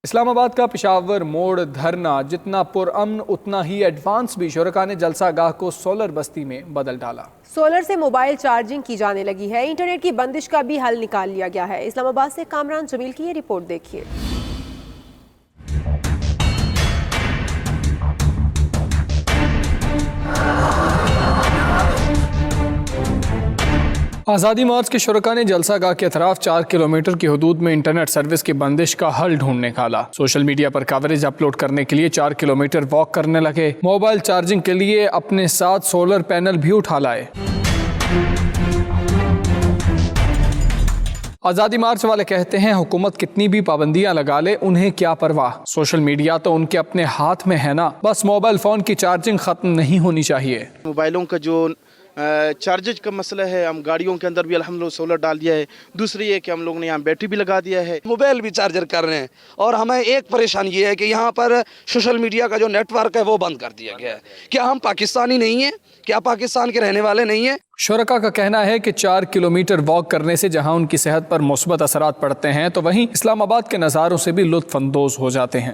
اسلام آباد کا پشاور موڑ دھرنا جتنا پرامن اتنا ہی ایڈوانس بھی شرکاء نے جلسہ گاہ کو سولر بستی میں بدل ڈالا۔ سولر سے موبائل چارجنگ کی جانے لگی ہے، انٹرنیٹ کی بندش کا بھی حل نکال لیا گیا ہے۔ اسلام آباد سے کامران جمیل کی یہ رپورٹ دیکھیے۔ آزادی مارچ کے شرکاء نے جلسہ گاہ کے اطراف 4 کلومیٹر کی حدود میں انٹرنیٹ سروس کی بندش کا حل ڈھونڈ نکالا۔ سوشل میڈیا پر کوریج اپلوڈ کرنے کے لیے 4 کلومیٹر واک کرنے لگے۔ موبائل چارجنگ کے لیے اپنے ساتھ سولر پینل بھی اٹھا لائے۔ آزادی مارچ والے کہتے ہیں حکومت کتنی بھی پابندیاں لگا لے انہیں کیا پرواہ، سوشل میڈیا تو ان کے اپنے ہاتھ میں ہے نا، بس موبائل فون کی چارجنگ ختم نہیں ہونی چاہیے۔ موبائلوں کا جو چارجز کا مسئلہ ہے، ہم گاڑیوں کے اندر بھی الحمدللہ سولر ڈال دیا ہے۔ دوسری یہ کہ ہم لوگ نے یہاں بیٹری بھی لگا دیا ہے، موبائل بھی چارجر کر رہے ہیں۔ اور ہمیں ایک پریشانی یہ ہے کہ یہاں پر سوشل میڈیا کا جو نیٹ ورک ہے وہ بند کر دیا گیا ہے۔ کیا ہم پاکستانی نہیں ہیں؟ کیا پاکستان کے رہنے والے نہیں ہیں؟ شرکاء کا کہنا ہے کہ 4 کلومیٹر واک کرنے سے جہاں ان کی صحت پر مثبت اثرات پڑتے ہیں تو وہیں اسلام آباد کے نظاروں سے بھی لطف اندوز ہو جاتے ہیں۔